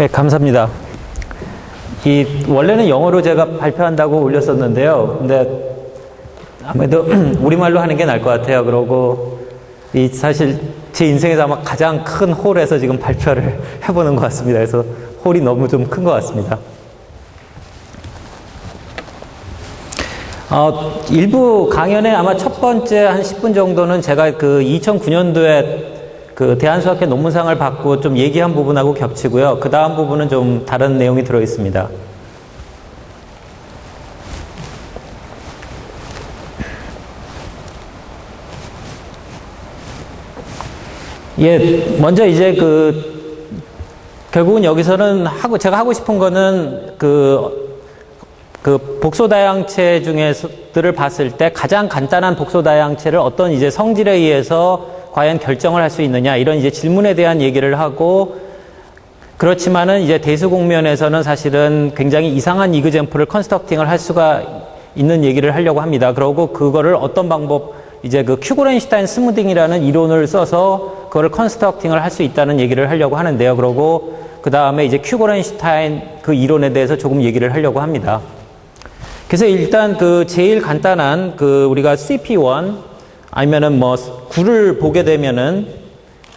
네, 감사합니다. 원래는 영어로 제가 발표한다고 올렸었는데요. 근데 아무래도 우리말로 하는 게 나을 것 같아요. 그러고 사실 제 인생에서 아마 가장 큰 홀에서 지금 발표를 해보는 것 같습니다. 그래서 홀이 너무 좀 큰 것 같습니다. 일부 강연의 아마 첫 번째 한 10분 정도는 제가 그 2009년도에 그 대한수학회 논문상을 받고 좀 얘기한 부분하고 겹치고요. 그 다음 부분은 좀 다른 내용이 들어 있습니다. 예, 먼저 이제 결국은 여기서는 제가 하고 싶은 거는 복소 다양체 중에서들을 봤을 때 가장 간단한 복소 다양체를 어떤 이제 성질에 의해서 과연 결정을 할 수 있느냐, 이런 이제 질문에 대한 얘기를 하고, 그렇지만은 이제 대수공면에서는 사실은 굉장히 이상한 이그젠플을 컨스트럭팅을 할 수가 있는 얘기를 하려고 합니다. 그러고 그거를 어떤 방법, 이제 큐고렌슈타인 스무딩이라는 이론을 써서 그거를 컨스트럭팅을 할 수 있다는 얘기를 하려고 하는데요. 그러고 그 다음에 이제 큐고렌슈타인 그 이론에 대해서 조금 얘기를 하려고 합니다. 그래서 일단 제일 간단한 우리가 CP1 아니면은 구를 보게 되면은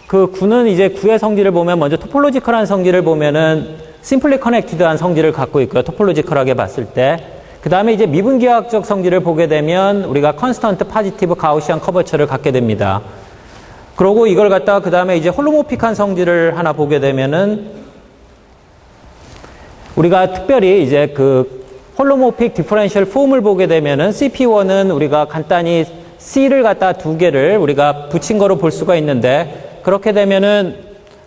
구는 이제 구의 성질을 보면 먼저 토폴로지컬한 성질을 보면은 심플리 커넥티드한 성질을 갖고 있고요. 토폴로지컬하게 봤을 때. 그 다음에 이제 미분기하학적 성질을 보게 되면 우리가 컨스턴트 파지티브 가우시안 커버처를 갖게 됩니다. 그러고 이걸 갖다가 그 다음에 이제 홀로모픽한 성질을 하나 보게 되면은 우리가 특별히 이제 홀로모픽 디퍼런셜 폼을 보게 되면은 CP1은 우리가 간단히 C를 갖다 두 개를 우리가 붙인 거로 볼 수가 있는데, 그렇게 되면은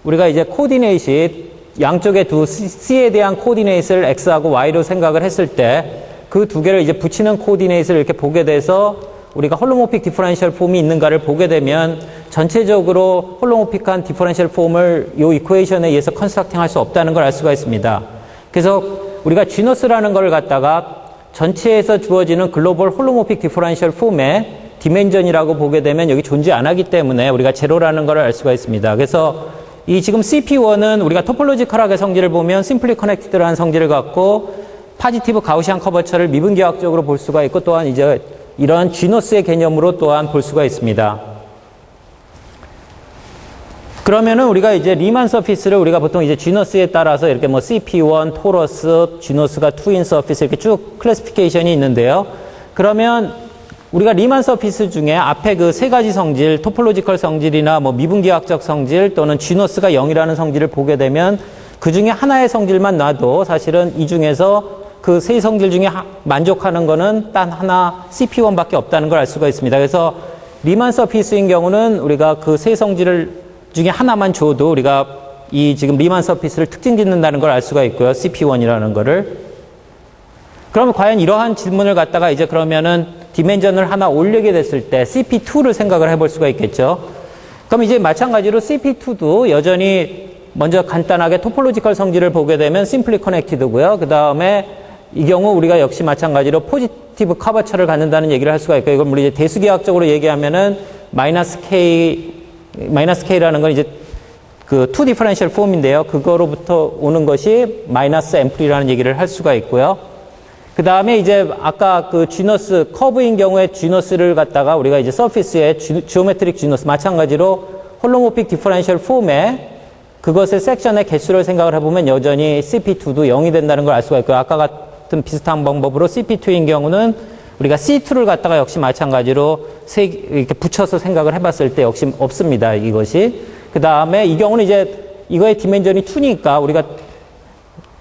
우리가 이제 코디네이트 양쪽에 C에 대한 코디네이트를 X하고 Y로 생각을 했을 때 그 두 개를 이제 붙이는 코디네이트를 이렇게 보게 돼서 우리가 홀로모픽 디퍼런셜 폼이 있는가를 보게 되면 전체적으로 홀로모픽한 디퍼런셜 폼을 이 이퀘이션에 의해서 컨스트럭팅 할 수 없다는 걸 알 수가 있습니다. 그래서 우리가 지너스라는 걸 갖다가 전체에서 주어지는 글로벌 홀로모픽 디퍼런셜 폼의 디멘전이라고 보게 되면 여기 존재 안 하기 때문에 우리가 제로라는 걸 알 수가 있습니다. 그래서 이 지금 CP1은 우리가 토폴로지컬하게 성질을 보면 심플리 커넥티드라는 성질을 갖고 파지티브 가우시안 커버처를 미분기하학적으로 볼 수가 있고, 또한 이제 이러한 지너스의 개념으로 또한 볼 수가 있습니다. 그러면은 우리가 이제 리만 서피스를 우리가 보통 이제 지너스에 따라서 이렇게 CP1, 토러스, 지너스가 트윈 서피스 이렇게 쭉 클래시피케이션이 있는데요. 그러면 우리가 리만 서피스 중에 앞에 그 세 가지 성질, 토폴로지컬 성질이나 미분기하학적 성질 또는 지너스가 0이라는 성질을 보게 되면 그 중에 하나의 성질만 놔도 사실은 이 중에서 그 세 성질 중에 만족하는 거는 단 하나 CP1밖에 없다는 걸 알 수가 있습니다. 그래서 리만 서피스인 경우는 우리가 그 세 성질 중에 하나만 줘도 우리가 이 지금 리만 서피스를 특징 짓는다는 걸 알 수가 있고요. CP1이라는 거를. 그러면 과연 이러한 질문을 갖다가 이제 그러면은 디멘전을 하나 올리게 됐을 때 CP2를 생각을 해볼 수가 있겠죠. 그럼 이제 마찬가지로 CP2도 여전히 먼저 간단하게 토폴로지컬 성질을 보게 되면 심플리 커넥티드고요. 그 다음에 이 경우 우리가 역시 마찬가지로 포지티브 커버처를 갖는다는 얘기를 할 수가 있고요. 이걸 우리 이제 대수기하학적으로 얘기하면은 K라는 건 이제 투 디퍼런셜 폼인데요. 그거로부터 오는 것이 마이너스 앰플이라는 얘기를 할 수가 있고요. 그 다음에 이제 아까 지너스, 커브인 경우에 지너스를 갖다가 우리가 이제 서피스의 지오메트릭 지너스 마찬가지로 홀로모픽 디퍼런셜 폼에 그것의 섹션의 개수를 생각을 해보면 여전히 CP2도 0이 된다는 걸 알 수가 있고요. 아까 같은 비슷한 방법으로 CP2인 경우는 우리가 C2를 갖다가 역시 마찬가지로 이렇게 붙여서 생각을 해봤을 때 역시 없습니다. 이것이. 그 다음에 이 경우는 이제 이거의 디멘전이 2니까 우리가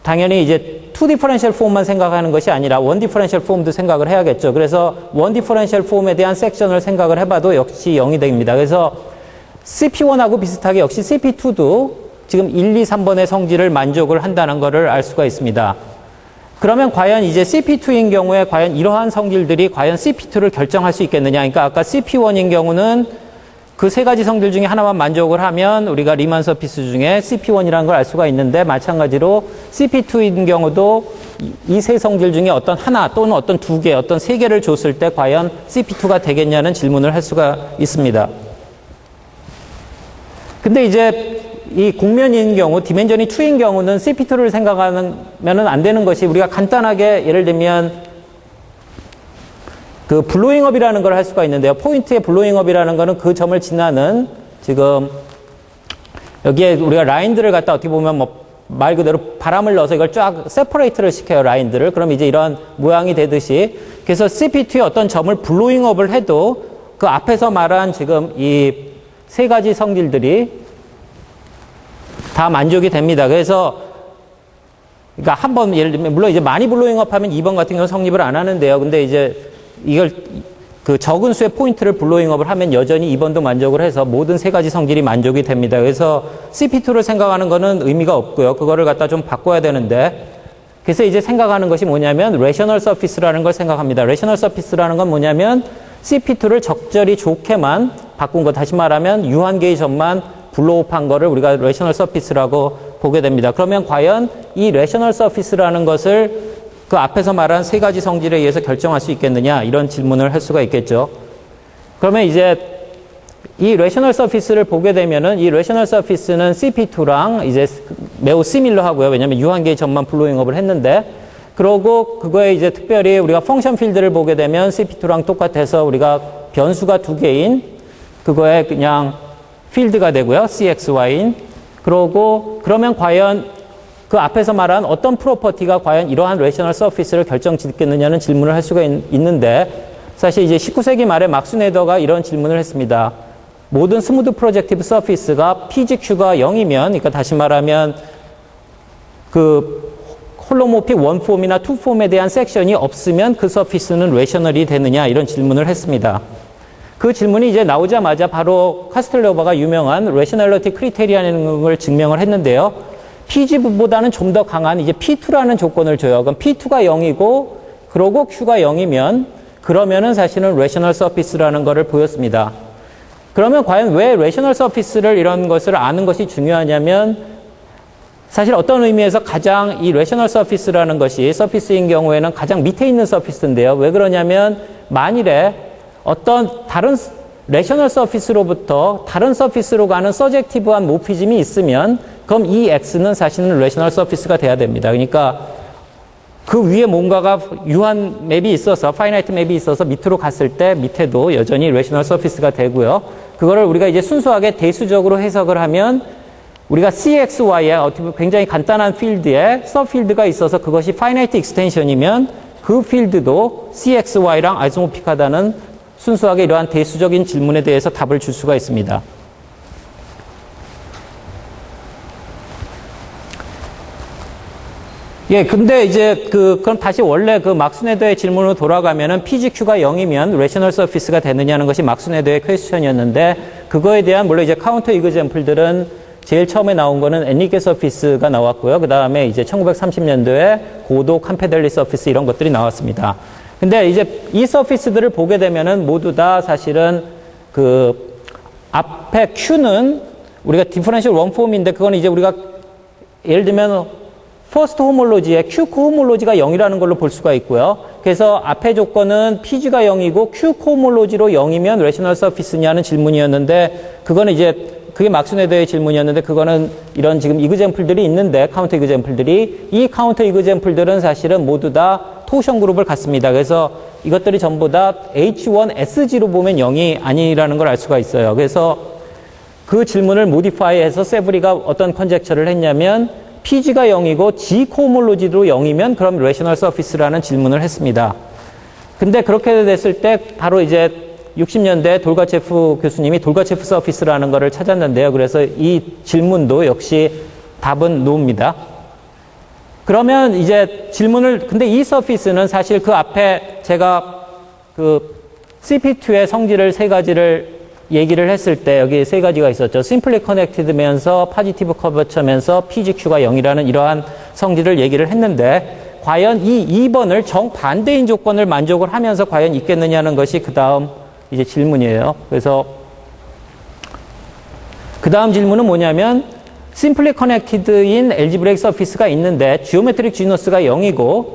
당연히 이제 2 디퍼런셜 폼만 생각하는 것이 아니라 1 디퍼런셜 폼도 생각을 해야겠죠. 그래서 1 디퍼런셜 폼에 대한 섹션을 생각을 해봐도 역시 0이 됩니다. 그래서 CP1하고 비슷하게 역시 CP2도 지금 1, 2, 3번의 성질을 만족을 한다는 것을 알 수가 있습니다. 그러면 과연 이제 CP2인 경우에 과연 이러한 성질들이 과연 CP2를 결정할 수 있겠느냐. 그러니까 아까 CP1인 경우는 그 세 가지 성질 중에 하나만 만족을 하면 우리가 리만 서피스 중에 CP1이라는 걸 알 수가 있는데, 마찬가지로 CP2인 경우도 이 세 성질 중에 어떤 하나 또는 어떤 두 개, 어떤 세 개를 줬을 때 과연 CP2가 되겠냐는 질문을 할 수가 있습니다. 근데 이제 이 곡면인 경우, 디멘전이 2인 경우는 CP2를 생각하면 안 되는 것이 우리가 간단하게 예를 들면 그 블로잉업이라는 걸 할 수가 있는데요. 포인트의 블로잉업이라는 거는 그 점을 지나는 지금 여기에 우리가 라인들을 갖다 어떻게 보면 뭐 말 그대로 바람을 넣어서 이걸 쫙 세퍼레이트를 시켜요, 라인들을. 그럼 이제 이런 모양이 되듯이. 그래서 CP2의 어떤 점을 블로잉업을 해도 그 앞에서 말한 지금 이 세 가지 성질들이 다 만족이 됩니다. 그래서 그러니까 한번 예를 들면 물론 이제 많이 블로잉업 하면 2번 같은 경우는 성립을 안 하는데요. 근데 이제 이걸 그 적은 수의 포인트를 블로잉업을 하면 여전히 2번도 만족을 해서 모든 세 가지 성질이 만족이 됩니다. 그래서 CP2를 생각하는 거는 의미가 없고요. 그거를 갖다 좀 바꿔야 되는데 그래서 이제 생각하는 것이 뭐냐면 레셔널 서피스라는 걸 생각합니다. 레셔널 서피스라는 건 뭐냐면 CP2를 적절히 좋게만 바꾼 거, 다시 말하면 유한계의 점만 블로우업한 거를 우리가 레셔널 서피스라고 보게 됩니다. 그러면 과연 이 레셔널 서피스라는 것을 그 앞에서 말한 세 가지 성질에 의해서 결정할 수 있겠느냐, 이런 질문을 할 수가 있겠죠. 그러면 이제 이 레셔널 서피스를 보게 되면은 이 레셔널 서피스는 CP2랑 이제 매우 시밀러 하고요. 왜냐하면 유한계의 점만 블로잉업을 했는데, 그러고 그거에 이제 특별히 우리가 펑션 필드를 보게 되면 CP2랑 똑같아서 우리가 변수가 두 개인 그거에 그냥 필드가 되고요. CXY인. 그러고 그러면 과연 그 앞에서 말한 어떤 프로퍼티가 과연 이러한 레셔널 서피스를 결정짓겠느냐는 질문을 할 수가 있는데, 사실 이제 19세기 말에 막스 네더가 이런 질문을 했습니다. 모든 스무드 프로젝티브 서피스가 PGQ가 0이면, 그러니까 다시 말하면 그 홀로모픽 원폼이나 투폼에 대한 섹션이 없으면 그 서피스는 레셔널이 되느냐, 이런 질문을 했습니다. 그 질문이 이제 나오자마자 바로 카스텔로바가 유명한 레셔널리티 크리테리아라는 걸 증명을 했는데요. PG보다는 좀 더 강한 이제 P2라는 조건을 줘요. 그럼 P2가 0이고, 그러고 Q가 0이면, 그러면은 사실은 레셔널 서피스라는 거를 보였습니다. 그러면 과연 왜 레셔널 서피스를 이런 것을 아는 것이 중요하냐면, 사실 어떤 의미에서 가장 이 레셔널 서피스라는 것이 서피스인 경우에는 가장 밑에 있는 서피스인데요. 왜 그러냐면, 만일에 어떤 다른 레셔널 서피스로부터 다른 서피스로 가는 서젝티브한 모피즘이 있으면 그럼 이 X는 사실은 레셔널 서피스가 돼야 됩니다. 그러니까 그 위에 뭔가가 유한 맵이 있어서, 파이나이트 맵이 있어서 밑으로 갔을 때 밑에도 여전히 레셔널 서피스가 되고요. 그거를 우리가 이제 순수하게 대수적으로 해석을 하면 우리가 CXY에 어떻게 굉장히 간단한 필드에 서필드가 있어서 그것이 파이나이트 익스텐션이면 그 필드도 CXY랑 아이소모픽하다는 순수하게 이러한 대수적인 질문에 대해서 답을 줄 수가 있습니다. 예, 근데 이제 그럼 다시 원래 그 막스 네더의 질문으로 돌아가면은 PGQ가 0이면 레셔널 서피스가 되느냐는 것이 막스 네더의 퀘스천이었는데, 그거에 대한 물론 이제 카운터 이그젬플들은 제일 처음에 나온 거는 엔리케 서피스가 나왔고요. 그 다음에 이제 1930년도에 고도 캄페델리 서피스 이런 것들이 나왔습니다. 근데 이제 이 서피스들을 보게 되면은 모두 다 사실은 그 앞에 Q는 우리가 디퍼런셜 원폼인데, 그건 이제 우리가 예를 들면 퍼스트 호몰로지에 Q 코호몰로지가 0이라는 걸로 볼 수가 있고요. 그래서 앞에 조건은 PG가 0이고 Q 코호몰로지로 0이면 레셔널 서피스냐는 질문이었는데, 그거는 이제 그게 막스 네더의 질문이었는데, 그거는 이런 지금 이그젬플들이 있는데, 카운터 이그젬플들이, 이 카운터 이그젬플들은 사실은 모두 다 토션 그룹을 갖습니다. 그래서 이것들이 전부 다 H1SG로 보면 0이 아니라는 걸 알 수가 있어요. 그래서 그 질문을 모디파이해서 세브리가 어떤 컨젝처를 했냐면, PG가 0이고 G 코호몰로지도 0이면 그럼 레셔널 서피스라는 질문을 했습니다. 근데 그렇게 됐을 때 바로 이제 60년대 돌가체프 교수님이 돌가체프 서피스라는 거를 찾았는데요. 그래서 이 질문도 역시 답은 노입니다. 그러면 이제 질문을, 근데 이 서피스는 사실 그 앞에 제가 그 CP2의 성질을 세 가지를 얘기를 했을 때 여기 세 가지가 있었죠. 심플리 커넥티드면서 파지티브 커버처면서 PGQ가 0이라는 이러한 성질을 얘기를 했는데, 과연 이 2번을 정반대인 조건을 만족을 하면서 과연 있겠느냐는 것이 그 다음 이제 질문이에요. 그래서 그 다음 질문은 뭐냐면, 심플리 커넥티드인 엘지브레이크 서피스가 있는데 지오메트릭 지너스가 0이고,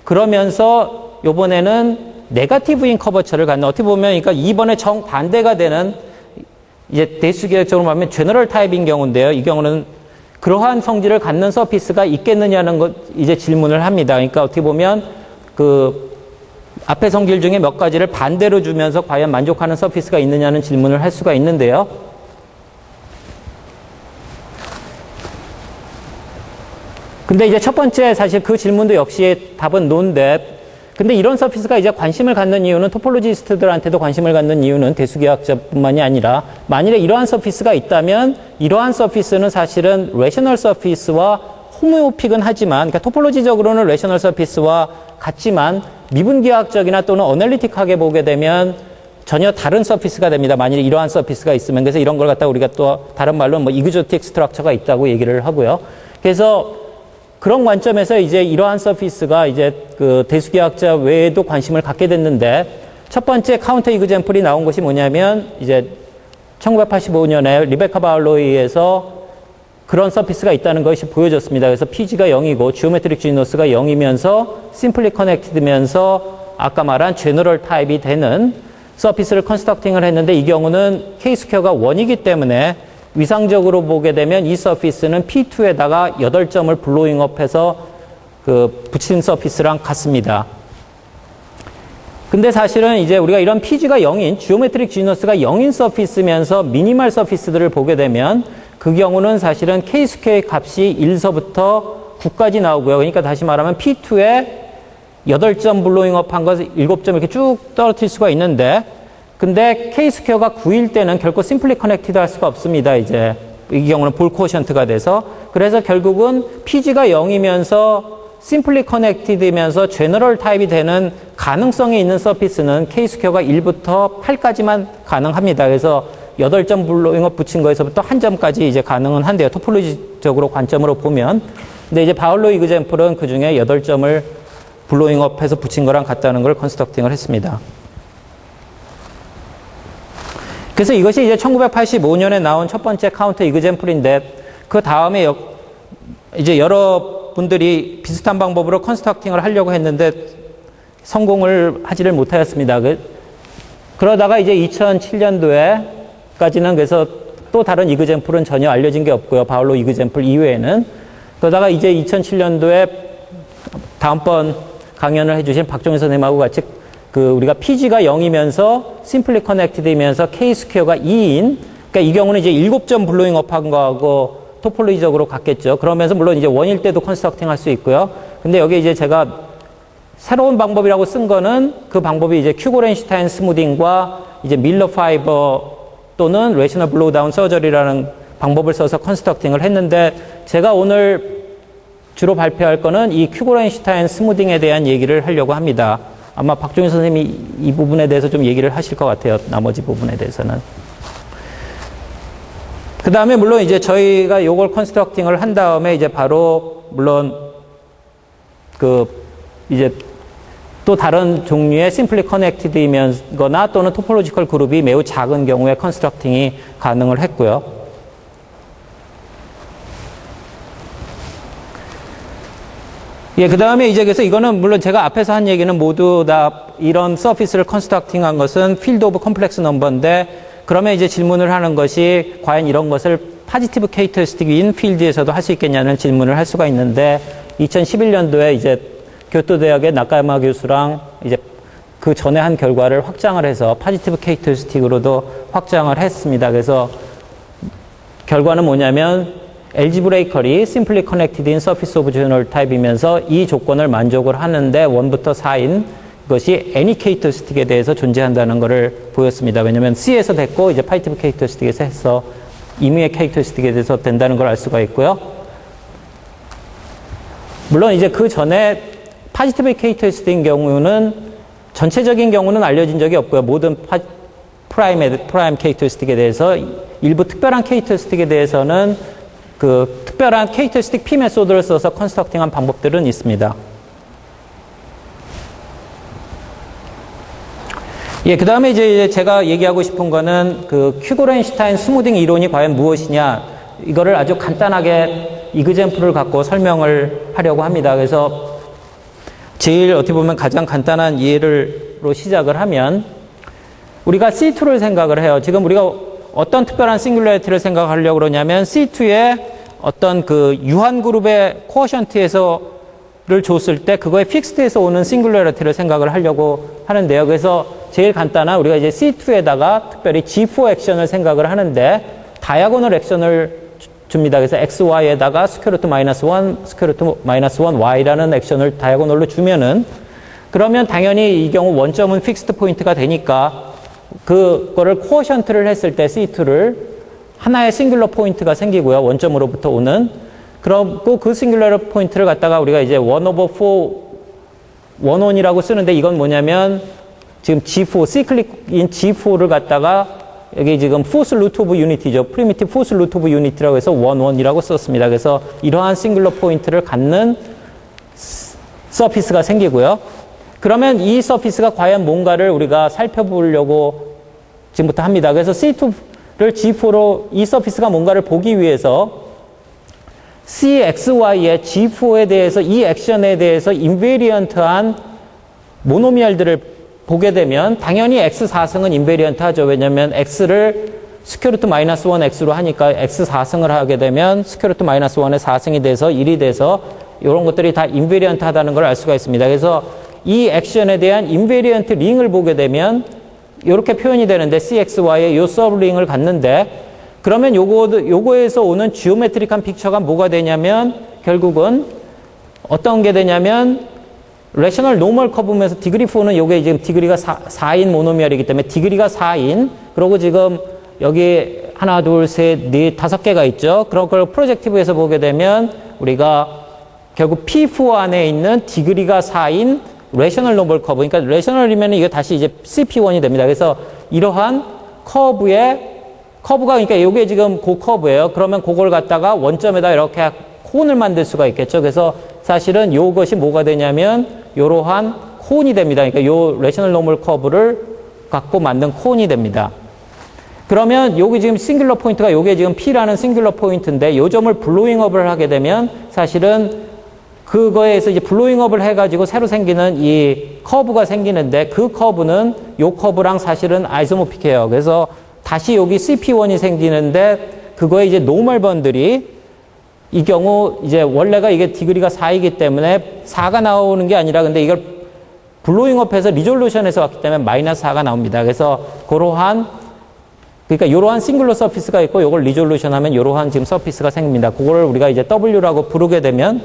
그러면서 요번에는 네거티브인 커버처를 갖는, 어떻게 보면 그러니까 2번의 정반대가 되는 이제 대수 계획적으로 말하면 제너럴 타입인 경우인데요. 이 경우는 그러한 성질을 갖는 서피스가 있겠느냐는 것 이제 질문을 합니다. 그러니까 어떻게 보면 그 앞의 성질 중에 몇 가지를 반대로 주면서 과연 만족하는 서피스가 있느냐는 질문을 할 수가 있는데요. 근데 이제 첫 번째 사실 그 질문도 역시 답은 no인데, 근데 이런 서피스가 이제 관심을 갖는 이유는 토폴로지스트들한테도 관심을 갖는 이유는 대수계학자뿐만이 아니라 만일에 이러한 서피스가 있다면 이러한 서피스는 사실은 레셔널 서피스와 호모오픽은 하지만, 그러니까 토폴로지적으로는 레셔널 서피스와 같지만 미분기하학적이나 또는 어널리틱하게 보게 되면 전혀 다른 서피스가 됩니다. 만일에 이러한 서피스가 있으면. 그래서 이런 걸 갖다가 우리가 또 다른 말로 뭐 이그조틱 스트럭처가 있다고 얘기를 하고요. 그래서 그런 관점에서 이제 이러한 서피스가 이제 그 대수계학자 외에도 관심을 갖게 됐는데, 첫 번째 카운터 이그젬플이 나온 것이 뭐냐면 이제 1985년에 리베카 바울로이에서 그런 서피스가 있다는 것이 보여졌습니다. 그래서 PG가 0이고 지오메트릭 지너스가 0이면서 심플리 커넥티드면서 아까 말한 제너럴 타입이 되는 서피스를 컨스트럭팅을 했는데, 이 경우는 K-스퀘어가 1이기 때문에 위상적으로 보게 되면 이 서피스는 P2에다가 8점을 블로잉업해서 그 붙인 서피스랑 같습니다. 근데 사실은 이제 우리가 이런 PG가 0인 지오메트릭 지너스가 0인 서피스면서 미니멀 서피스들을 보게 되면 그 경우는 사실은 K-스퀘어의 값이 1서부터 9까지 나오고요. 그러니까 다시 말하면 P2에 8점 블로잉업 한 것 7점 이렇게 쭉 떨어뜨릴 수가 있는데, 근데 K-스퀘어가 9일 때는 결코 심플리 커넥티드 할 수가 없습니다. 이제 이 경우는 볼 코션트가 돼서. 그래서 결국은 PG가 0이면서 심플리 커넥티드면서 제너럴 타입이 되는 가능성이 있는 서피스는 K-스퀘어가 1부터 8까지만 가능합니다. 그래서 8점 블로잉업 붙인 거에서부터 1점까지 이제 가능은 한데요. 토폴로지적으로 관점으로 보면. 근데 이제 바울로이 이그젬플은 그 중에 8점을 블로잉업해서 붙인 거랑 같다는 걸 컨스트럭팅을 했습니다. 그래서 이것이 이제 1985년에 나온 첫 번째 카운터 이그젬플인데, 그 다음에 이제 여러분들이 비슷한 방법으로 컨스트럭팅을 하려고 했는데 성공을 하지를 못하였습니다. 그러다가 이제 2007년도에까지는 그래서 또 다른 이그젬플은 전혀 알려진 게 없고요. 바울로 이그젬플 이외에는. 그러다가 이제 2007년도에 다음번 강연을 해주신 박종현 선생님하고 같이 우리가 PG가 0이면서 심플리 커넥티드이면서 K-스퀘어가 2인, 그러니까 이 경우는 이제 7점 블로잉 업한 거하고 토폴로지적으로 같겠죠. 그러면서 물론 이제 1일 때도 컨스트럭팅 할 수 있고요. 근데 여기 이제 제가 새로운 방법이라고 쓴 거는 그 방법이 이제 큐고렌슈타인 스무딩과 이제 밀러 파이버 또는 레셔널 블로우다운 서저리라는 방법을 써서 컨스트럭팅을 했는데, 제가 오늘 주로 발표할 거는 이 큐고렌슈타인 스무딩에 대한 얘기를 하려고 합니다. 아마 박종현 선생님이 이 부분에 대해서 좀 얘기를 하실 것 같아요. 나머지 부분에 대해서는. 그 다음에 물론 이제 저희가 요걸 컨스트럭팅을 한 다음에 이제 바로 물론 이제 또 다른 종류의 심플리 커넥티드이면거나 또는 토폴로지컬 그룹이 매우 작은 경우에 컨스트럭팅이 가능을 했고요. 예, 그 다음에 이제 그래서 이거는 물론 제가 앞에서 한 얘기는 모두 다 이런 서피스를 컨스트럭팅 한 것은 필드 오브 컴플렉스 넘버인데, 그러면 이제 질문을 하는 것이 과연 이런 것을 파지티브 캐릭터리스틱인 필드에서도 할 수 있겠냐는 질문을 할 수가 있는데, 2011년도에 이제 교토대학의 나카야마 교수랑 이제 그 전에 한 결과를 확장을 해서 파지티브 캐릭터리스틱으로도 확장을 했습니다. 그래서 결과는 뭐냐면 algebraically simply connected in surface of general type이면서 이 조건을 만족을 하는데 1부터 4인 것이 any characteristic에 대해서 존재한다는 것을 보였습니다. 왜냐하면 C에서 됐고 이제 파지티브 캐릭터리스틱에서 해서 임의의 캐릭터리스틱에 대해서 된다는 걸 알 수가 있고요. 물론 이제 그 전에 파지티브 캐릭터리스틱인 경우는 전체적인 경우는 알려진 적이 없고요. 모든 프라임 캐릭터리스틱에 대해서 일부 특별한 캐릭터리스틱에 대해서는 그 특별한 캐릭터리스틱 P 메소드를 써서 컨스트럭팅한 방법들은 있습니다. 예, 그 다음에 이제 제가 얘기하고 싶은 거는 그 큐고렌슈타인 스무딩 이론이 과연 무엇이냐, 이거를 아주 간단하게 이그젬플을 갖고 설명을 하려고 합니다. 그래서 제일 어떻게 보면 가장 간단한 예로 시작을 하면, 우리가 C2를 생각을 해요. 지금 우리가 어떤 특별한 싱귤러리티를 생각하려고 그러냐면 C2의 어떤 그 유한 그룹의 코어션트에서를 줬을 때 그거의 픽스드에서 오는 싱귤러리티를 생각을 하려고 하는데요. 그래서 제일 간단한 우리가 이제 C2에다가 특별히 G4 액션을 생각을 하는데 다이아고널 액션을 줍니다. 그래서 XY에다가 스퀘어루트 마이너스 1, 스퀘어루트 마이너스 1, Y라는 액션을 다이아고널로 주면은 그러면 당연히 이 경우 원점은 픽스드 포인트가 되니까 그거를 코어션트를 했을 때 C2를 하나의 싱귤러 포인트가 생기고요. 원점으로부터 오는. 그리고 그 싱귤러 포인트를 갖다가 우리가 이제 1/4 원온이라고 쓰는데 이건 뭐냐면 지금 G4, 시클릭인 G4를 갖다가 여기 지금 포스 루트 오브 유니티죠. 프리미티브 포스 루트 오브 유니티라고 해서 1,1이라고 썼습니다. 그래서 이러한 싱귤러 포인트를 갖는 서피스가 생기고요. 그러면 이 서피스가 과연 뭔가를 우리가 살펴보려고 지금부터 합니다. 그래서 C2를 G4로 이 서피스가 뭔가를 보기 위해서 CXY의 G4에 대해서 이 액션에 대해서 인베리언트한 모노미얼들을 보게 되면 당연히 X4승은 인베리언트 하죠. 왜냐하면 X를 스퀘어루트 마이너스 1 X로 하니까 X4승을 하게 되면 스퀘어루트 마이너스 1의 4승이 돼서 1이 돼서 이런 것들이 다 인베리언트 하다는 걸 알 수가 있습니다. 그래서 이 액션에 대한 인베리언트 링을 보게 되면 이렇게 표현이 되는데 CXY의 요 서브링을 갖는데 그러면 요거에서 오는 지오메트릭한 픽처가 뭐가 되냐면 결국은 어떤 게 되냐면 레셔널 노멀 커브면서 디그리 4는 요게 지금 디그리가 4인 모노미얼이기 때문에 디그리가 4인 그리고 지금 여기 하나 둘 셋 넷 다섯 개가 있죠. 그런 걸 프로젝티브에서 보게 되면 우리가 결국 P4 안에 있는 디그리가 4인 레셔널 노멀 커브 그러니까 레셔널이면 이게 다시 이제 CP1이 됩니다. 그래서 이러한 커브가 그러니까 요게 지금 그 커브예요. 그러면 그걸 갖다가 원점에다 이렇게 콘을 만들 수가 있겠죠. 그래서 사실은 요것이 뭐가 되냐면 요러한 콘이 됩니다. 그러니까 요 레셔널 노멀 커브를 갖고 만든 콘이 됩니다. 그러면 여기 지금 싱귤러 포인트가 요게 지금 P라는 싱귤러 포인트인데 요 점을 블로잉업을 하게 되면 사실은 그거에서 이제 블로잉업을 해가지고 새로 생기는 이 커브가 생기는데 그 커브는 요 커브랑 사실은 아이소모픽해요. 그래서 다시 여기 CP1이 생기는데 그거에 이제 노멀 번들이 이 경우 이제 원래가 이게 디그리가 4이기 때문에 4가 나오는 게 아니라 근데 이걸 블로잉업해서 리졸루션에서 왔기 때문에 마이너스 4가 나옵니다. 그래서 그러니까 이러한 싱글러 서피스가 있고 이걸 리졸루션 하면 이러한 지금 서피스가 생깁니다. 그거를 우리가 이제 W라고 부르게 되면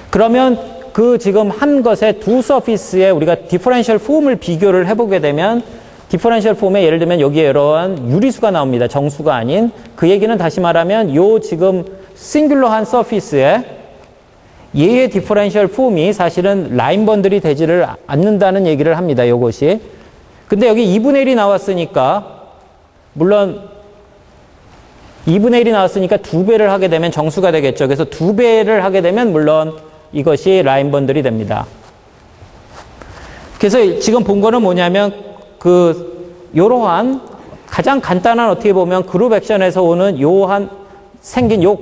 그러면 그 지금 한 것의 두 서피스에 우리가 디퍼런셜 폼을 비교를 해보게 되면 디퍼런셜 폼에 예를 들면 여기에 이러한 유리수가 나옵니다. 정수가 아닌. 그 얘기는 다시 말하면 요 지금 싱귤러한 서피스에 얘의 디퍼런셜 폼이 사실은 라인 번들이 되지를 않는다는 얘기를 합니다. 요것이. 근데 여기 2분의 1이 나왔으니까 물론 2분의 1이 나왔으니까 2배를 하게 되면 정수가 되겠죠. 그래서 2배를 하게 되면 물론 이것이 라인 번들이 됩니다. 그래서 지금 본 거는 뭐냐면 요러한 가장 간단한 어떻게 보면 그룹 액션에서 오는 요한 생긴 요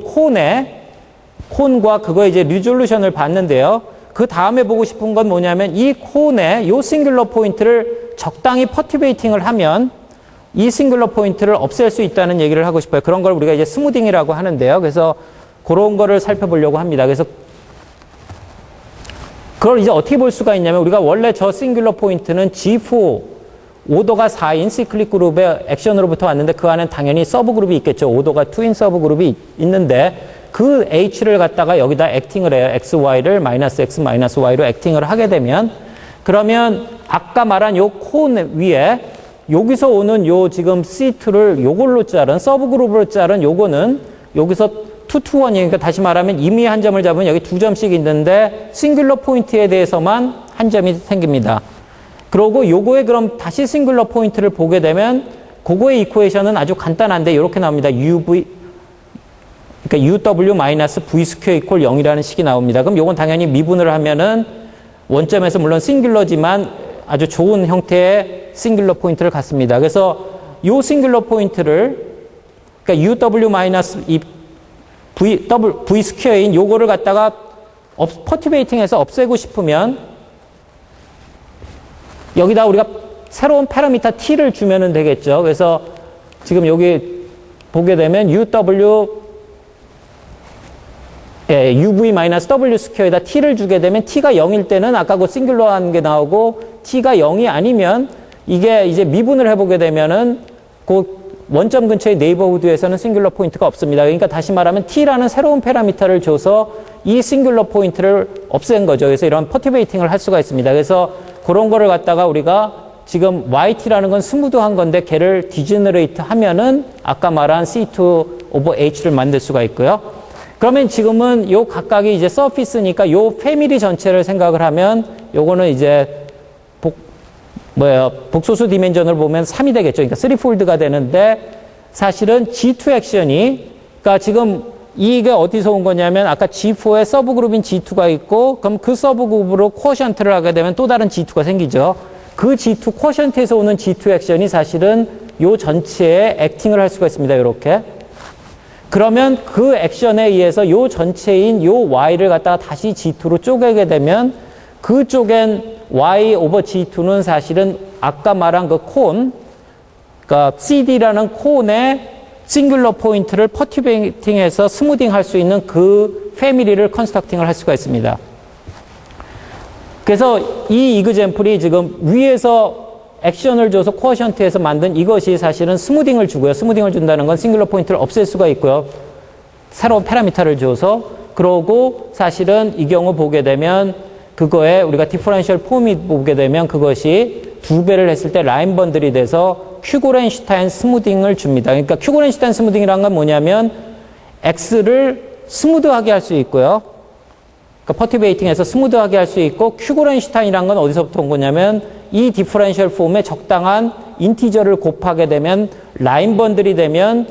콘과 그거의 이제 리졸루션을 봤는데요. 그 다음에 보고 싶은 건 뭐냐면 이 콘의 요 싱귤러 포인트를 적당히 퍼튜베이팅을 하면 이 싱귤러 포인트를 없앨 수 있다는 얘기를 하고 싶어요. 그런 걸 우리가 이제 스무딩이라고 하는데요. 그래서 그런 거를 살펴보려고 합니다. 그래서 그걸 이제 어떻게 볼 수가 있냐면 우리가 원래 저 싱귤러 포인트는 G4 오더가 4인 시클릭 그룹의 액션으로부터 왔는데 그 안에 당연히 서브 그룹이 있겠죠. 오더가 2인 서브 그룹이 있는데 그 H를 갖다가 여기다 액팅을 해요. XY를 마이너스 X 마이너스 Y로 액팅을 하게 되면 그러면 아까 말한 요 콘 위에 여기서 오는 요 지금 C2를 요걸로 자른 서브 그룹으로 자른 요거는 여기서 2, 2, 1이니까 다시 말하면 임의 한 점을 잡으면 여기 두 점씩 있는데 싱귤러 포인트에 대해서만 한 점이 생깁니다. 그러고 요거에 그럼 다시 싱귤러 포인트를 보게 되면 그거의 이쿠에이션은 아주 간단한데 이렇게 나옵니다. 그러니까 UW-V 스퀘어 이퀄 0이라는 식이 나옵니다. 그럼 요건 당연히 미분을 하면은 원점에서 물론 싱귤러지만 아주 좋은 형태의 싱귤러 포인트를 갖습니다. 그래서 요 싱귤러 포인트를 그러니까 UW-V 스퀘어인 요거를 갖다가 퍼튜베이팅해서 없애고 싶으면 여기다 우리가 새로운 파라미터 t를 주면은 되겠죠. 그래서 지금 여기 보게 되면 UV-W 스퀘어에다 t를 주게 되면 t가 0일 때는 아까 그 싱귤러한 게 나오고 t가 0이 아니면 이게 이제 미분을 해보게 되면은 그 원점 근처의 네이버후드에서는 싱귤러 포인트가 없습니다. 그러니까 다시 말하면 t라는 새로운 파라미터를 줘서 이 싱귤러 포인트를 없앤 거죠. 그래서 이런 퍼티베이팅을 할 수가 있습니다. 그래서 그런 거를 갖다가 우리가 지금 yt라는 건 스무드한 건데 걔를 디제너레이트 하면은 아까 말한 C2 over H를 만들 수가 있고요. 그러면 지금은 요 각각이 이제 서피스니까 요 패밀리 전체를 생각을 하면 요거는 이제 복소수 디멘전을 보면 3이 되겠죠. 그러니까 3폴드가 되는데 사실은 G2 액션이 그러니까 지금 이게 어디서 온 거냐면 아까 G4에 서브그룹인 G2가 있고 그럼 그 서브그룹으로 쿼션트를 하게 되면 또 다른 G2가 생기죠. 그 G2 쿼션트에서 오는 G2 액션이 사실은 요 전체에 액팅을 할 수가 있습니다. 이렇게. 그러면 그 액션에 의해서 요 전체인 요 Y를 갖다가 다시 G2로 쪼개게 되면 그 쪼갠 Y 오버 G2는 사실은 아까 말한 그 콘, 그러니까 CD라는 콘의 싱귤러 포인트를 퍼티베이팅해서 스무딩 할 수 있는 그 패밀리를 컨스트럭팅을 할 수가 있습니다. 그래서 이 이그젠플이 지금 위에서 액션을 줘서 쿼션트에서 만든 이것이 사실은 스무딩을 주고요. 스무딩을 준다는 건 싱귤러 포인트를 없앨 수가 있고요. 새로운 파라미터를 줘서 그러고 사실은 이 경우 보게 되면 그거에 우리가 디퍼런셜 폼이 보게 되면 그것이 2배를 했을 때 라인 번들이 돼서 큐고렌슈타인 스무딩을 줍니다. 그러니까 큐고렌슈타인 스무딩이란 건 뭐냐면 X를 스무드하게 할 수 있고요. 그러니까 퍼티베이팅해서 스무드하게 할 수 있고 큐고렌슈타인이란 건 어디서부터 온 거냐면 이 디퍼런셜 폼에 적당한 인티저를 곱하게 되면 라인 번들이 되면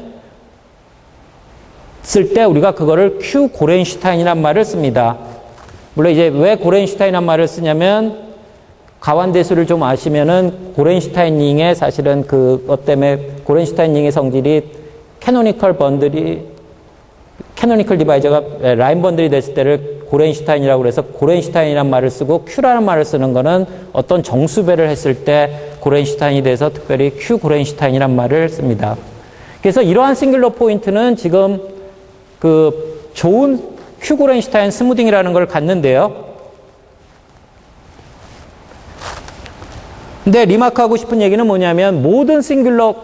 쓸 때 우리가 그거를 큐고렌슈타인이란 말을 씁니다. 물론 이제 왜 고렌슈타인이란 말을 쓰냐면 가완대수를 좀 아시면은 고렌슈타인링의 사실은 그것 때문에 고렌슈타인링의 성질이 캐노니컬 디바이저가 라인 번들이 됐을 때를 고렌슈타인이라고 그래서 고렌슈타인이란 말을 쓰고 Q라는 말을 쓰는 거는 어떤 정수배를 했을 때 고렌슈타인이 돼서 특별히 Q 고렌슈타인이란 말을 씁니다. 그래서 이러한 싱귤러 포인트는 지금 그 좋은 Q 고렌슈타인 스무딩이라는 걸 갖는데요. 근데 리마크하고 싶은 얘기는 뭐냐면 모든 싱귤러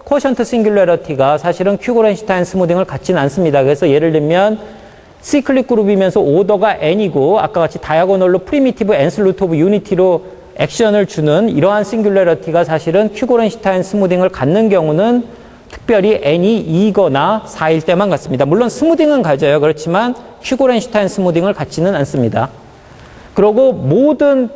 쿼션트 싱귤러리티가 사실은 Q 고렌슈타인 스무딩을 갖지는 않습니다. 그래서 예를 들면 시클릭 그룹이면서 오더가 n이고 아까 같이 다이아고널로 프리미티브 n스 루트 오브 유니티로 액션을 주는 이러한 싱귤러리티가 사실은 Q 고렌슈타인 스무딩을 갖는 경우는 특별히 n이 2거나 4일 때만 갖습니다. 물론 스무딩은 가져요. 그렇지만 Q 고렌슈타인 스무딩을 갖지는 않습니다. 그리고 모든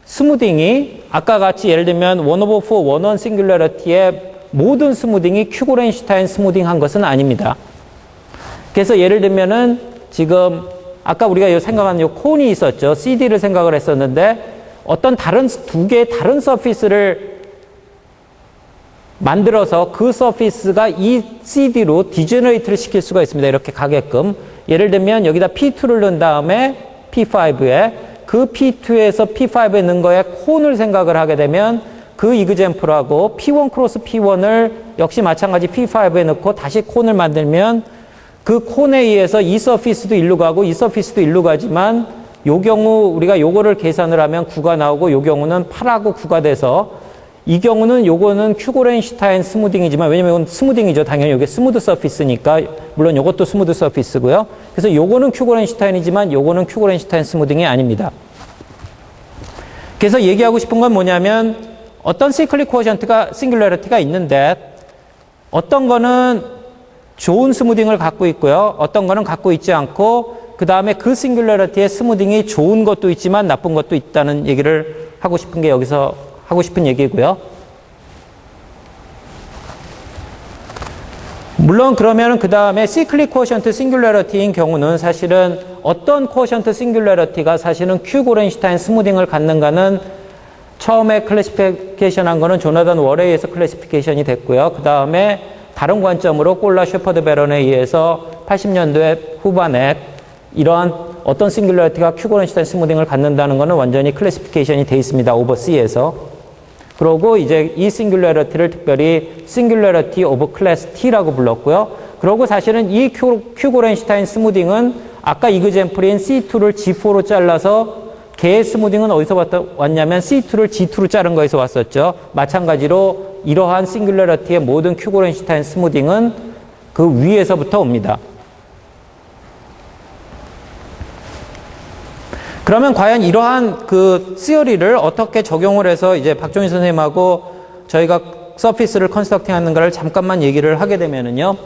스무딩이 아까 같이 예를 들면 1/4 원원 싱귤러리티의 모든 스무딩이 Q 고렌슈타인 스무딩 한 것은 아닙니다. 그래서 예를 들면은 지금 아까 우리가 생각하는 요 콘이 있었죠. CD를 생각을 했었는데 어떤 다른 두 개의 다른 서피스를 만들어서 그 서피스가 이 CD로 디제너레이트를 시킬 수가 있습니다. 이렇게 가게끔. 예를 들면 여기다 P2를 넣은 다음에 P5에 그 P2에서 P5에 넣은 거에 콘을 생각을 하게 되면 그 이그젠플하고 P1 크로스 P1을 역시 마찬가지 P5에 넣고 다시 콘을 만들면 그 콘에 의해서 이 서피스도 일로 가고 이 서피스도 일로 가지만 요 경우 우리가 요거를 계산을 하면 9가 나오고 요 경우는 8하고 9가 돼서 이 경우는 요거는 큐고렌슈타인 스무딩이지만 왜냐면 이건 스무딩이죠. 당연히 이게 스무드 서피스니까 물론 요것도 스무드 서피스고요. 그래서 요거는 큐고렌슈타인이지만 요거는 큐고렌슈타인 스무딩이 아닙니다. 그래서 얘기하고 싶은 건 뭐냐면 어떤 시클릭 쿼션트가 싱귤러리티가 있는데 어떤 거는 좋은 스무딩을 갖고 있고요. 어떤 거는 갖고 있지 않고 그 다음에 그 싱귤러리티의 스무딩이 좋은 것도 있지만 나쁜 것도 있다는 얘기를 하고 싶은 게 여기서 하고 싶은 얘기고요. 물론 그러면 그 다음에 시클릭 쿼션트 싱귤러리티인 경우는 사실은 어떤 쿼션트 싱귤러리티가 사실은 Q 고렌슈타인 스무딩을 갖는가는 처음에 클래시피케이션 한 거는 조나단 월에이에서 클래시피케이션이 됐고요. 그 다음에 다른 관점으로 꼴라 셰퍼드 베런에 의해서 80년대 후반에 이러한 어떤 싱귤러리티가 Q 고렌슈타인 스무딩을 갖는다는 거는 완전히 클래시피케이션이 돼 있습니다. 오버C에서. 그러고 이제 이 싱귤러리티를 특별히 싱귤러리티 오브 클래스 T라고 불렀고요. 그러고 사실은 이 큐고렌슈타인 스무딩은 아까 이그젠플인 C2를 G4로 잘라서 걔의 스무딩은 어디서 왔냐면 C2를 G2로 자른 거에서 왔었죠. 마찬가지로 이러한 싱귤러리티의 모든 큐고렌슈타인 스무딩은 그 위에서부터 옵니다. 그러면 과연 이러한 그 시어리를 어떻게 적용을 해서 이제 박종희 선생님하고 저희가 서피스를 컨스트럭팅 하는가를 잠깐만 얘기를 하게 되면은요.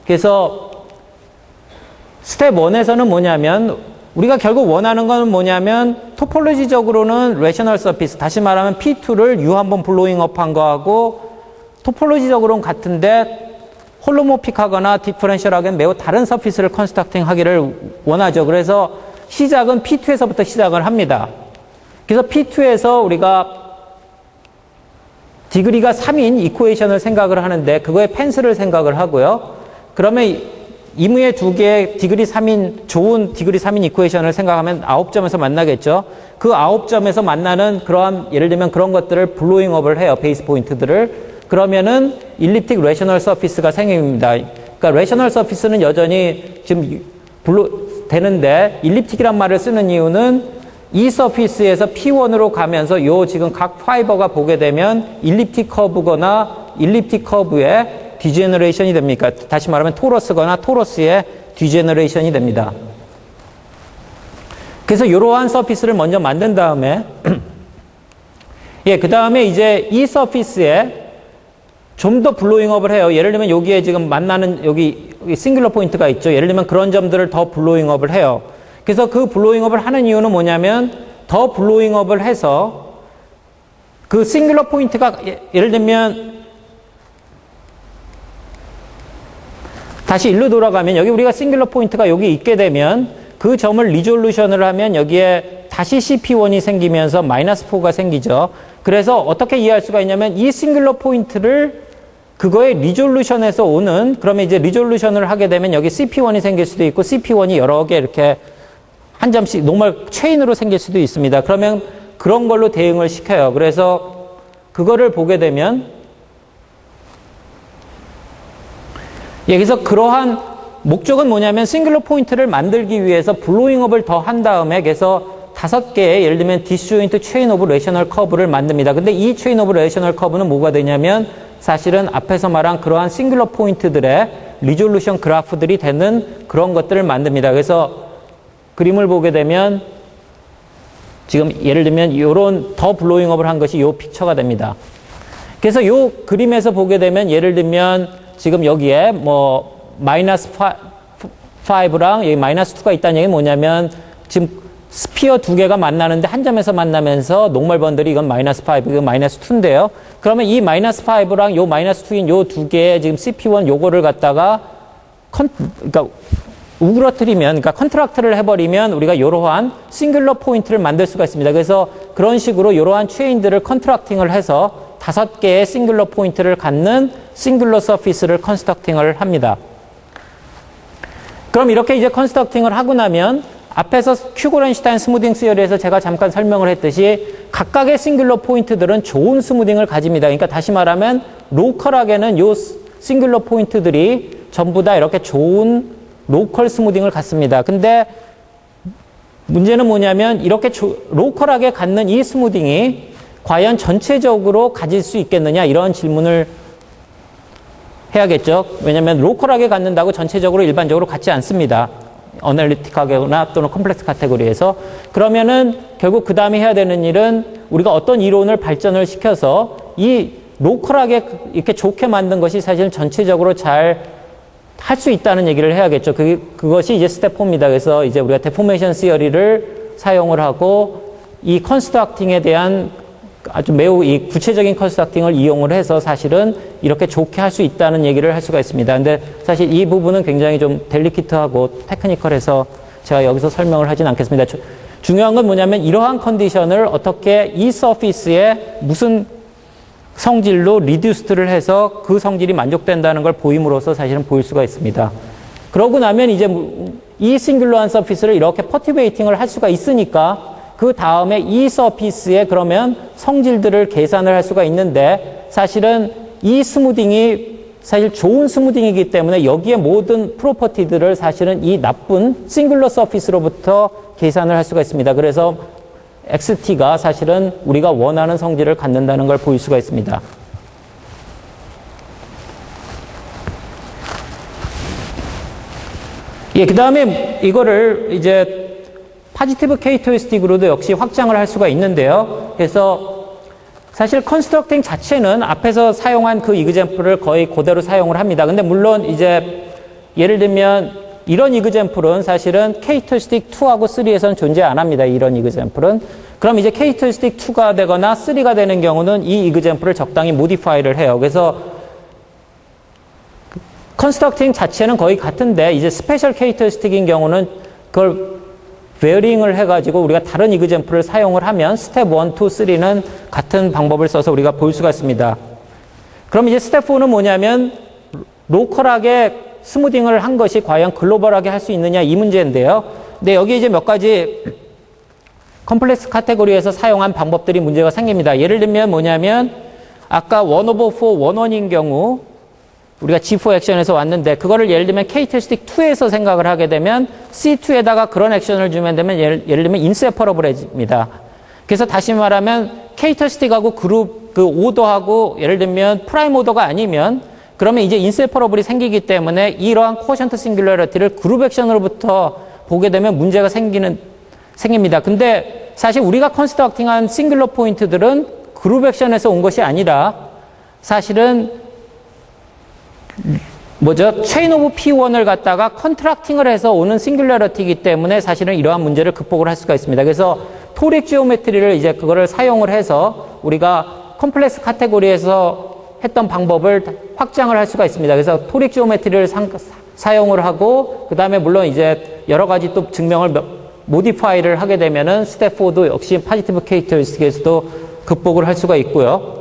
그래서 스텝 1에서는 뭐냐면 우리가 결국 원하는 건 뭐냐면 토폴로지적으로는 레셔널 서피스, 다시 말하면 P2를 U 한번 블로잉 업한 거하고 토폴로지적으로는 같은데 홀로모픽하거나 디퍼런셜하게 매우 다른 서피스를 컨스트럭팅 하기를 원하죠. 그래서 시작은 P2에서부터 시작을 합니다. 그래서 P2에서 우리가 디그리가 3인 이쿠에이션을 생각을 하는데 그거에 펜스를 생각을 하고요. 그러면 이무의 두 개의 디그리 3인, 좋은 디그리 3인 이쿠에이션을 생각하면 9점에서 만나겠죠. 그 9점에서 만나는 그러한, 예를 들면 그런 것들을 블로잉업을 해요. 베이스 포인트들을. 그러면은 일립틱 레셔널 서피스가 생깁니다. 그러니까 레셔널 서피스는 여전히 지금 되는데 일립틱이란 말을 쓰는 이유는 이 서피스에서 P1으로 가면서 요 지금 각 파이버가 보게 되면 일립틱 커브거나 일립틱 커브의 디제너레이션이 됩니까? 다시 말하면 토러스거나 토러스의 디제너레이션이 됩니다. 그래서 이러한 서피스를 먼저 만든 다음에 예, 그 다음에 이제 이 서피스에 좀 더 블로잉업을 해요. 예를 들면 여기에 지금 만나는 여기 싱글러 포인트가 있죠. 예를 들면 그런 점들을 더 블로잉업을 해요. 그래서 그 블로잉업을 하는 이유는 뭐냐면 더 블로잉업을 해서 그 싱글러 포인트가 예를 들면 다시 일로 돌아가면 여기 우리가 싱글러 포인트가 여기 있게 되면 그 점을 리졸루션을 하면 여기에 다시 CP1이 생기면서 마이너스 4가 생기죠. 그래서 어떻게 이해할 수가 있냐면 이 싱글러 포인트를 그거의 리졸루션에서 오는, 그러면 이제 리졸루션을 하게 되면 여기 CP1이 생길 수도 있고 CP1이 여러 개 이렇게 한 점씩 노멀 체인으로 생길 수도 있습니다. 그러면 그런 걸로 대응을 시켜요. 그래서 그거를 보게 되면 예, 그래서 그러한 목적은 뭐냐면 싱글러 포인트를 만들기 위해서 블로잉업을 더 한 다음에 그래서 5개의 예를 들면 디스조인트 체인 오브 레셔널 커브를 만듭니다. 근데 이 체인 오브 레셔널 커브는 뭐가 되냐면 사실은 앞에서 말한 그러한 싱글러 포인트들의 리졸루션 그래프들이 되는 그런 것들을 만듭니다. 그래서 그림을 보게 되면 지금 예를 들면 이런 더 블로잉업을 한 것이 이 픽처가 됩니다. 그래서 이 그림에서 보게 되면 예를 들면 지금 여기에 뭐 마이너스 5랑 여기 마이너스 2가 있다는 얘기는 뭐냐면 지금 스피어 두 개가 만나는데 한 점에서 만나면서 녹말 번들이 이건 마이너스 5, 이건 마이너스 2인데요. 그러면 이 마이너스 5랑 요 마이너스 2인 요 두 개의 지금 CP1 요거를 갖다가 그러니까 우그러뜨리면, 그러니까 컨트락트를 해버리면 우리가 이러한 싱글러 포인트를 만들 수가 있습니다. 그래서 그런 식으로 이러한 체인들을 컨트락팅을 해서 5개의 싱글러 포인트를 갖는 싱글러 서피스를 컨스트럭팅을 합니다. 그럼 이렇게 이제 컨스트럭팅을 하고 나면 앞에서 큐고렌슈타인 스무딩 시어리에서 제가 잠깐 설명을 했듯이 각각의 싱글러 포인트들은 좋은 스무딩을 가집니다. 그러니까 다시 말하면 로컬하게는 요 싱글러 포인트들이 전부 다 이렇게 좋은 로컬 스무딩을 갖습니다. 근데 문제는 뭐냐면 이렇게 로컬하게 갖는 이 스무딩이 과연 전체적으로 가질 수 있겠느냐 이런 질문을 해야겠죠. 왜냐하면 로컬하게 갖는다고 전체적으로 일반적으로 갖지 않습니다. 어널리틱하거나 또는 컴플렉스 카테고리에서. 그러면은 결국 그 다음에 해야 되는 일은 우리가 어떤 이론을 발전을 시켜서 이 로컬하게 이렇게 좋게 만든 것이 사실 전체적으로 잘 할 수 있다는 얘기를 해야겠죠. 그것이 이제 스텝 4입니다. 그래서 이제 우리가 데포메이션 시어리를 사용을 하고 이 컨스트럭팅에 대한 아주 매우 이 구체적인 컨스트럭팅을 이용을 해서 사실은 이렇게 좋게 할 수 있다는 얘기를 할 수가 있습니다. 근데 사실 이 부분은 굉장히 좀 델리키트하고 테크니컬해서 제가 여기서 설명을 하진 않겠습니다. 중요한 건 뭐냐면 이러한 컨디션을 어떻게 이 서피스에 무슨 성질로 리듀스트를 해서 그 성질이 만족된다는 걸 보임으로써 사실은 보일 수가 있습니다. 그러고 나면 이제 이 싱귤러한 서피스를 이렇게 퍼티베이팅을 할 수가 있으니까 그 다음에 이 서피스에 그러면 성질들을 계산을 할 수가 있는데 사실은 이 스무딩이 사실 좋은 스무딩이기 때문에 여기에 모든 프로퍼티들을 사실은 이 나쁜 싱글러 서피스로부터 계산을 할 수가 있습니다. 그래서 XT가 사실은 우리가 원하는 성질을 갖는다는 걸 보일 수가 있습니다. 예, 그 다음에 이거를 이제 파지티브 캐릭터리스틱으로도 역시 확장을 할 수가 있는데요. 그래서 사실 컨스트럭팅 자체는 앞에서 사용한 그 이그젬플을 거의 그대로 사용을 합니다. 근데 물론 이제 예를 들면 이런 이그젬플은 사실은 캐릭터리스틱 2하고 3에서는 존재 안 합니다. 이런 이그젬플은. 그럼 이제 캐릭터리스틱 2가 되거나 3가 되는 경우는 이 이그젬플을 적당히 모디파이를 해요. 그래서 컨스트럭팅 자체는 거의 같은데 이제 스페셜 캐릭터리스틱인 경우는 그걸 베어링을 해가지고 우리가 다른 이그젬플을 사용을 하면 스텝 1, 2, 3는 같은 방법을 써서 우리가 볼 수가 있습니다. 그럼 이제 스텝 4는 뭐냐면 로컬하게 스무딩을 한 것이 과연 글로벌하게 할 수 있느냐 이 문제인데요. 근데 여기 이제 몇 가지 컴플렉스 카테고리에서 사용한 방법들이 문제가 생깁니다. 예를 들면 뭐냐면 아까 1/4 1/1인 경우 우리가 G4 액션에서 왔는데 그거를 예를 들면 캐릭터리스틱 2에서 생각을 하게 되면 C2에다가 그런 액션을 주면 되면 예를 들면 인세퍼러블해집니다. 그래서 다시 말하면 캐릭터리스틱하고 그룹 그 오더하고 예를 들면 프라임 오더가 아니면 그러면 이제 인세퍼러블이 생기기 때문에 이러한 코어션트 싱귤러리티를 그룹 액션으로부터 보게 되면 문제가 생깁니다. 근데 사실 우리가 컨스트럭팅한 싱귤러 포인트들은 그룹 액션에서 온 것이 아니라 사실은 체인 오브 P1을 갖다가 컨트락팅을 해서 오는 싱귤러리티이기 때문에 사실은 이러한 문제를 극복을 할 수가 있습니다. 그래서 토릭 지오메트리를 이제 그거를 사용을 해서 우리가 컴플렉스 카테고리에서 했던 방법을 확장을 할 수가 있습니다. 그래서 토릭 지오메트리를 사용을 하고 그 다음에 물론 이제 여러 가지 또 증명을 모디파이를 하게 되면은 스텝 4도 역시 파지티브 캐릭터리스틱에서도 극복을 할 수가 있고요.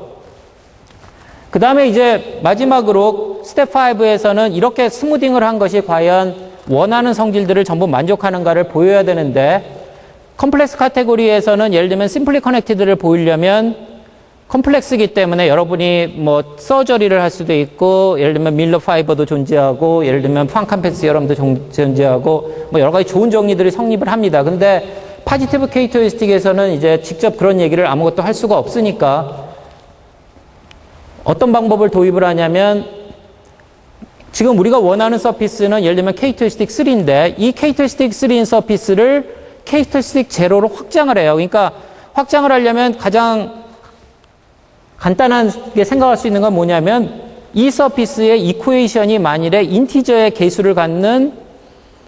그 다음에 이제 마지막으로 스텝 5에서는 이렇게 스무딩을 한 것이 과연 원하는 성질들을 전부 만족하는가를 보여야 되는데 컴플렉스 카테고리에서는 예를 들면 심플리 커넥티드를 보이려면 컴플렉스이기 때문에 여러분이 뭐 서저리를 할 수도 있고 예를 들면 밀러 파이버도 존재하고 예를 들면 판캄펜스 여러분도 존재하고 뭐 여러 가지 좋은 정리들이 성립을 합니다. 근데 파지티브 캐릭터리스틱에서는 이제 직접 그런 얘기를 아무것도 할 수가 없으니까 어떤 방법을 도입을 하냐면 지금 우리가 원하는 서피스는 예를 들면 캐릭터리스틱 3인데 이 캐릭터리스틱 3인 서피스를 캐릭터리스틱 제로로 확장을 해요. 그러니까 확장을 하려면 가장 간단하게 생각할 수 있는 건 뭐냐면 이 서피스의 이쿠에이션이 만일에 인티저의 개수를 갖는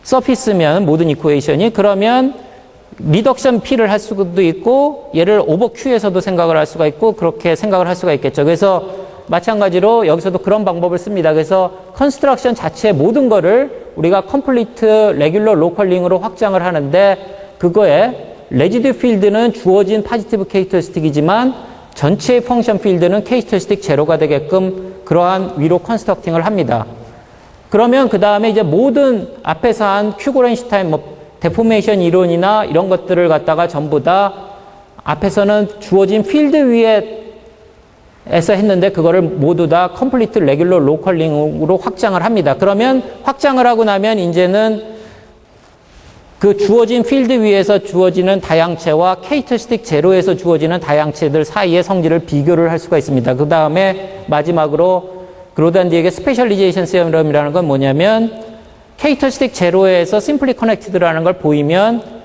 서피스면 모든 이쿠에이션이 그러면 리덕션 P를 할 수도 있고 얘를 오버 Q에서도 생각을 할 수가 있고 그렇게 생각을 할 수가 있겠죠. 그래서 마찬가지로 여기서도 그런 방법을 씁니다. 그래서 컨스트럭션 자체의 모든 거를 우리가 컴플리트 레귤러 로컬링으로 확장을 하는데 그거에 레지드 필드는 주어진 파지티브 캐릭터리스틱이지만 전체의 펑션 필드는 캐릭터리스틱 제로가 되게끔 그러한 위로 컨스트럭팅을 합니다. 그러면 그 다음에 이제 모든 앞에서 한 큐고렌슈타인 뭐 데포메이션 이론이나 이런 것들을 갖다가 전부 다 앞에서는 주어진 필드 위에 에서 했는데 그거를 모두 다 컴플리트 레귤러 로컬링으로 확장을 합니다. 그러면 확장을 하고 나면 이제는 그 주어진 필드 위에서 주어지는 다양체와 캐릭터리스틱 제로에서 주어지는 다양체들 사이의 성질을 비교를 할 수가 있습니다. 그 다음에 마지막으로 그로단디에게 스페셜리제이션 세럼이라는 건 뭐냐면 캐릭터리스틱 제로에서 심플리 커넥티드라는 걸 보이면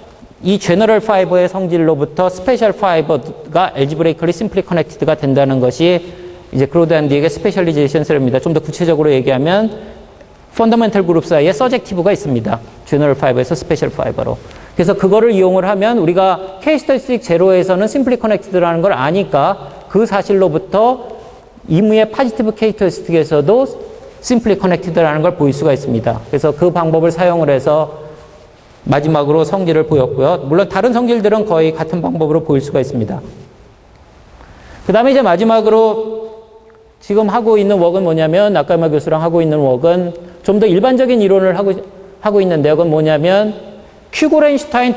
이 제너럴 파이버의 성질로부터 스페셜 파이버가 알지브레이컬리 심플리 커넥티드가 된다는 것이 이제 그로단디에게 스페셜리제이션 세럼입니다. 좀 더 구체적으로 얘기하면 펀더멘털 그룹 사이에 서젝티브가 있습니다. 제너럴 파이버에서 스페셜 파이버로. 그래서 그거를 이용을 하면 우리가 캐릭터리스틱 제로에서는 심플리 커넥티드라는 걸 아니까 그 사실로부터 이무의 파지티브 캐릭터리스틱에서도 심플리 커넥티드라는 걸 보일 수가 있습니다. 그래서 그 방법을 사용을 해서 마지막으로 성질을 보였고요. 물론 다른 성질들은 거의 같은 방법으로 보일 수가 있습니다. 그 다음에 이제 마지막으로 지금 하고 있는 웍은 뭐냐면 나카야마 교수랑 하고 있는 웍은 좀 더 일반적인 이론을 하고 있는데요. 그건 뭐냐면 큐고렌슈타인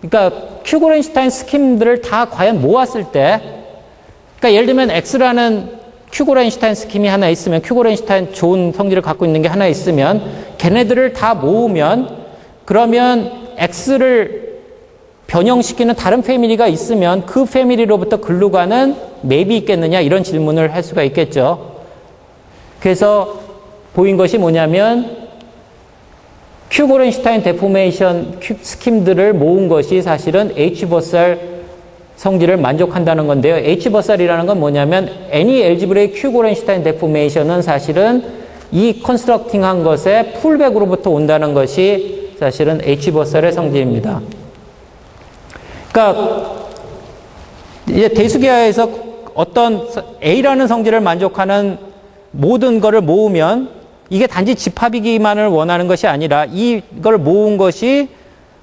그러니까 큐고렌슈타인 스킴들을 다 과연 모았을 때, 그러니까 예를 들면 X라는 큐고렌슈타인 스킴이 하나 있으면, 큐고렌슈타인 좋은 성질을 갖고 있는 게 하나 있으면, 걔네들을 다 모으면, 그러면 X를 변형시키는 다른 패밀리가 있으면 그 패밀리로부터 글로 가는 맵이 있겠느냐, 이런 질문을 할 수가 있겠죠. 그래서 보인 것이 뭐냐면 큐고렌슈타인 데포메이션 스킴들을 모은 것이 사실은 H버살 성질을 만족한다는 건데요. H버살이라는 건 뭐냐면 any algebraic 큐고렌슈타인 데포메이션은 사실은 이 컨스트럭팅한 것의 풀백으로부터 온다는 것이 사실은 H버살의 성질입니다. 그러니까 이제 대수기하에서 어떤 A라는 성질을 만족하는 모든 것을 모으면 이게 단지 집합이기만을 원하는 것이 아니라 이걸 모은 것이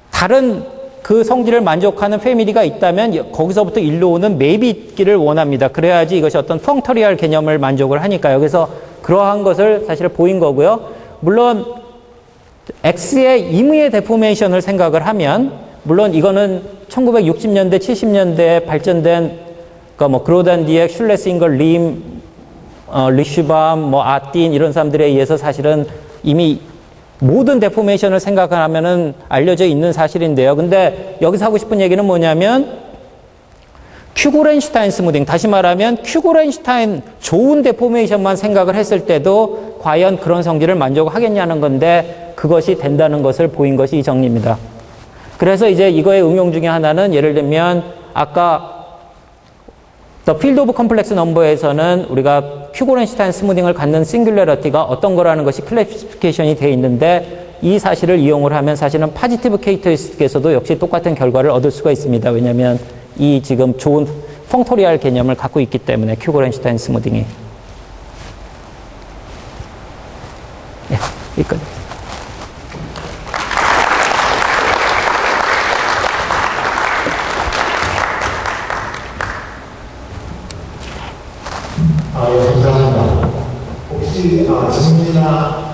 다른 그 성질을 만족하는 패밀리가 있다면 거기서부터 일로 오는 맵이 있기를 원합니다. 그래야지 이것이 어떤 펑터리얼 개념을 만족을 하니까요. 그래서 그러한 것을 사실 보인 거고요. 물론 X의 임의의 데포메이션을 생각을 하면, 물론 이거는 1960년대, 70년대에 발전된 그러니까 뭐 그로단디엑, 슐레싱거, 림, 리슈밤, 뭐 아틴 이런 사람들에 의해서 사실은 이미 모든 데포메이션을 생각하면은 알려져 있는 사실인데요. 근데 여기서 하고 싶은 얘기는 뭐냐면 큐고렌슈타인 스무딩, 다시 말하면 큐고렌슈타인 좋은 데포메이션만 생각을 했을 때도 과연 그런 성질을 만족하겠냐는 건데 그것이 된다는 것을 보인 것이 이 정리입니다. 그래서 이제 이거의 응용 중에 하나는 예를 들면 아까 The Field of Complex Number에서는 우리가 큐고렌슈타인 스무딩을 갖는 싱귤러리티가 어떤 거라는 것이 클래시피케이션이 되어 있는데 이 사실을 이용을 하면 사실은 파지티브 캐릭터리스틱에서도 역시 똑같은 결과를 얻을 수가 있습니다. 왜냐하면 이 지금 좋은 펑토리알 개념을 갖고 있기 때문에 큐고렌슈타인 스무딩이. 네, 여기까지. 감사합니다. 혹시 질문이나